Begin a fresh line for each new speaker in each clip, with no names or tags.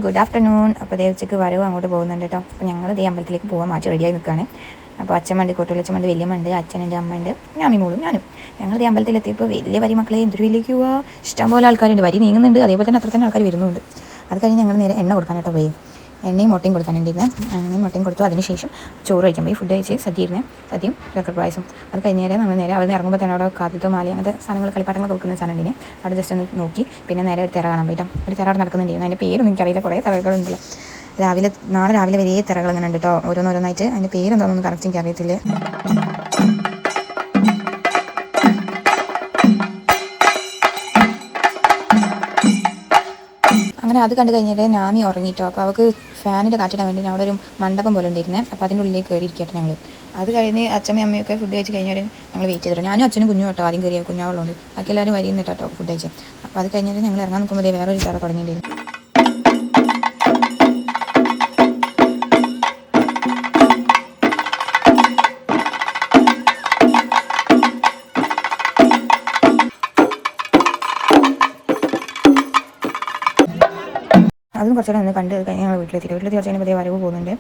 Good afternoon. അപ്പോൾ ദേ ഉച്ചയ്ക്ക് വരവ് അങ്ങോട്ട് പോകുന്നുണ്ട് കേട്ടോ. അപ്പോൾ ഞങ്ങൾ ദേ അമ്പലത്തിലേക്ക് പോകാൻ മാറ്റി റെഡിയായി നിൽക്കുകയാണ്. അപ്പോൾ അച്ഛമ്മണ്ട്, കൊട്ടുവച്ചമ്മണ്ട്, വലിയമ്മണ്ട്, അച്ഛനുണ്ട്, അമ്മയുണ്ട്, ഞാനും ഞങ്ങൾ ദേ അമ്പലത്തിലെത്തിയപ്പോൾ വലിയ വരി മക്കളെ എന്തൊരു വലിയ ഇഷ്ടംപോലെ ആൾക്കാരുണ്ട്. വരി നീങ്ങുന്നുണ്ട്, അതേപോലെ തന്നെ അത്ര തന്നെ ആൾക്കാർ വരുന്നുണ്ട്. അത് കഴിഞ്ഞ് ഞങ്ങൾ നേരെ എണ്ണ കൊടുക്കാനായിട്ട് പോയി. എണ്ണയും മുട്ടയും കൊടുക്കാനുണ്ടായിരുന്നു. എണ്ണയും മുട്ടയും കൊടുത്തു. അതിനുശേഷം ചോറ് കഴിക്കാൻ പോയി. ഫുഡ് കഴിച്ച് സദ്യയും ചക്കർ പായസം. അത് കഴിഞ്ഞ് നമ്മൾ നേരെ അവിടെ ഇറങ്ങുമ്പോൾ തന്നെ അവിടെ കാത്തിത്തോ മാലി അങ്ങനത്തെ സാധനങ്ങൾ കളിപ്പാട്ടങ്ങൾ കൊടുക്കുന്ന സാധനം ഉണ്ടെങ്കിൽ അവിടെ ജസ്റ്റ് ഒന്ന് നോക്കി പിന്നെ നേരെ ഒരു തിറ കാണാൻ പോയിട്ടോ. ഒരു തിറ അവിടെ നടക്കുന്നുണ്ടായിരുന്നു. അതിൻ്റെ പേരൊന്നും എനിക്കറിയില്ല, കുറേ തിറകളുണ്ടല്ലോ. നാളെ രാവിലെ വരെ തിറകൾ ഇങ്ങനെ ഉണ്ട് കേട്ടോ, ഓരോന്നോരോന്നായിട്ട്. അതിൻ്റെ പേരെന്താണെന്നൊന്നും കറക്റ്റ് എനിക്ക് അറിയത്തില്ല. അങ്ങനെ അത് കണ്ടു കഴിഞ്ഞിട്ട് ഞാമി ഉറങ്ങിയിട്ടോ. അപ്പോൾ അവൾക്ക് ഫാനിൻ്റെ കാറ്റിടാൻ വേണ്ടി അവിടെ ഒരു മണ്ഡപം പോലെ ഉണ്ടായിരുന്നത്. അപ്പോൾ അതിൻ്റെ ഉള്ളിലേക്ക് കയറിയിരിക്കട്ടെ ഞങ്ങൾ. അത് കഴിഞ്ഞ് അച്ഛനും അമ്മയൊക്കെ ഫുഡ് കഴിച്ച് കഴിഞ്ഞാൽ ഞങ്ങൾ വെയിറ്റ് ചെയ്തിട്ട് ഞാനും അച്ഛനും കുഞ്ഞു കേട്ടോ ആദ്യം കയറിയ കുഞ്ഞാവുള്ളതുകൊണ്ട് ബാക്കി എല്ലാവരും വരിയുന്നിട്ട് കേട്ടോ ഫുഡ് കഴിച്ച്. അപ്പോൾ അത് കഴിഞ്ഞിട്ട് ഞങ്ങൾ ഇറങ്ങാൻ നിൽക്കുമ്പോൾ വേറൊരു ചാറ തുടങ്ങിയിട്ടുണ്ടായിരുന്നു. അതും കുറച്ചുകൂടെ ഒന്ന് കണ്ട് കഴിഞ്ഞ് ഞങ്ങൾ വീട്ടിലെത്തി കുറച്ച് കഴിഞ്ഞപ്പോൾ വരവ് പോകുന്നുണ്ട്.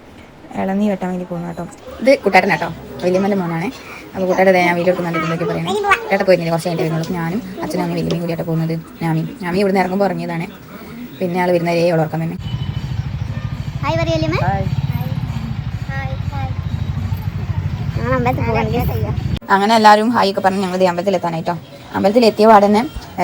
ഇളനീ വെട്ടാൻ വേണ്ടി പോകുന്നു കേട്ടോ. ഇത് കൂട്ടാരൻ കേട്ടോ, വലിയമ്മൻ്റെ മോനാണ്. അപ്പോൾ കൂട്ടാരുടെ ഞാൻ വീഡിയോ എടുക്കുന്നുണ്ട് ഇതിലേക്ക് പറയുന്നത്. കൂട്ടായിട്ട് പോയിരുന്നില്ല, കുറച്ച് കഴിഞ്ഞിട്ട് വരുന്നുള്ളൂ. ഞാനും അച്ഛനും അമ്മയും വലിയമ്മയും കൂടിയായിട്ട് പോകുന്നത്. ഞാമി ഇവിടുന്ന് ഇറങ്ങുമ്പോൾ ഇറങ്ങിയതാണ്. പിന്നെ ആൾ വരുന്നവരേ ഉറക്കം തന്നെ. അങ്ങനെ എല്ലാവരും ഹായ് ഒക്കെ പറഞ്ഞ് ഞങ്ങൾ അമ്പലത്തിലെത്താനായിട്ടോ. അമ്പലത്തിലെത്തിയ പാടന്നെ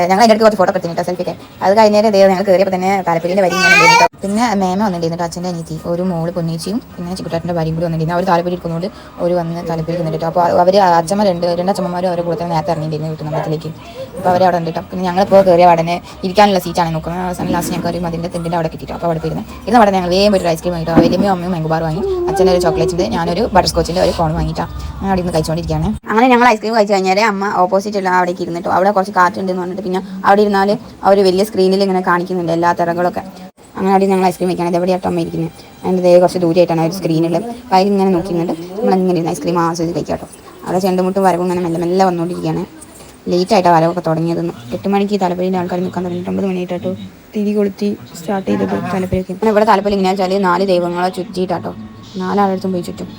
ഞങ്ങൾ അതിൻ്റെ അടുത്ത് കുറച്ച് ഫോട്ടോ എടുത്തിട്ടോ, സെൽഫിക്ക്. അത് കഴിഞ്ഞാൽ ഞങ്ങൾ കയറിയപ്പോൾ തന്നെ താലപ്പൊലിൻ്റെ വരി ഇങ്ങനെ ഉണ്ടായിരുന്നു. പിന്നെ മേമ വന്നിട്ടുണ്ടായിരുന്നു, അച്ഛൻ്റെ അനിയത്തി, ഒരു മോള് പൊന്നീച്ചിയും പിന്നെ ചിക്കുട്ടാട്ടിൻ്റെ ഭാര്യയും കൂടി വന്നിട്ടുണ്ടായിരുന്നു. അവർ താലപ്പൊലി എടുക്കുന്നതുകൊണ്ട് ഒരു വന്ന് താലപ്പൊലി നിന്നിട്ടോ. അപ്പോൾ അവർ അച്ഛമ്മ രണ്ട് അച്ഛന്മാരും അവരെ കൂടെ തന്നെ നേരത്തെ ഇറങ്ങിയിട്ടുണ്ടായിരുന്നു വീട്ടിൽ അമ്പലത്തിലേക്ക്. അപ്പോൾ അവരെ അവിടെ ഉണ്ടിട്ടോ. പിന്നെ ഞങ്ങളിപ്പോൾ കയറിയ പാടനെ ഇരിക്കാനുള്ള സീറ്റാണ് നോക്കുന്നത്. അവസാനം ലാസ്റ്റ് ഞങ്ങൾക്ക് ഒരു അതിൻ്റെ തിണ്ടിൻ്റെ അവിടെ കിട്ടിയിട്ടോ. അപ്പോൾ അവിടെ പോയിരുന്നു ഇരുന്ന പാടെ ഞങ്ങൾ വേഗം ഒരു ഐസ്ക്രീം വാങ്ങിട്ടോ. വലിയമ്മയും അമ്മയും മാംഗോ ബാർ വാങ്ങി. അച്ഛൻ്റെ ഒരു ചോക്ലേറ്റിൻ്റെ, ഞാനൊരു ബട്ടർ സ്കോച്ചിൻ്റെ ഒരു കോൺ വാങ്ങിയിട്ടാണ് ഞങ്ങൾ അവിടെ നിന്ന് കഴിച്ചുകൊണ്ടിരിക്കുകയാണ്. അങ്ങനെ ഞങ്ങൾ ഐസ്ക്രീം കഴിച്ച് കഴിഞ്ഞാൽ അമ്മ ഓപ്പോസിറ്റ് ഉള്ള അവിടേക്ക് ഇരുന്നിട്ടോ. അവിടെ കുറച്ച് കാറ്റുണ്ടെന്ന് പറഞ്ഞിട്ട് പിന്നെ അവിടെ ഇരുന്നാൽ അവർ വലിയ സ്ക്രീനിൽ ഇങ്ങനെ കാണിക്കുന്നുണ്ട് എല്ലാ തിറകളൊക്കെ. അങ്ങനെ അവിടെ ഞങ്ങൾ ഐസ്ക്രീം കഴിക്കുകയാണ്. എവിടെയാട്ടോ അമ്മ ഇരിക്കുന്നത്, അതിൻ്റെ കുറച്ച് ദൂരെയായിട്ടാണ് ഒരു സ്ക്രീനിൽ. അപ്പോൾ അതിലിങ്ങനെ നോക്കിയിട്ടുണ്ട്. നമ്മളിങ്ങനെ ഇരുന്ന് ഐസ്ക്രീം ആസ്വദിച്ച് കഴിക്കാട്ടോ. അവിടെ ചെണ്ടുമുട്ടും വരവും ഇങ്ങനെ മെല്ലെ മെല്ലെ വന്നുകൊണ്ടിരിക്കുകയാണ്. ലേറ്റായിട്ടാണ് വരവൊക്കെ തുടങ്ങിയതെന്ന്. 8 മണിക്ക് താലപ്പൊലിൻ്റെ ആൾക്കാർ നിൽക്കാൻ തുടങ്ങിയിട്ട് 9 മണിയായിട്ടോ തിരി കൊളുത്തി സ്റ്റാർട്ട് ചെയ്തത് താലപ്പൊലിയൊക്കെ. അങ്ങനെ ഇവിടെ താലപ്പൊലി ഇങ്ങനെ വെച്ചാൽ 4 ദൈവങ്ങളെ ചുറ്റിയിട്ടാട്ടോ, 4 ആളടുത്തും പോയി ചുറ്റും.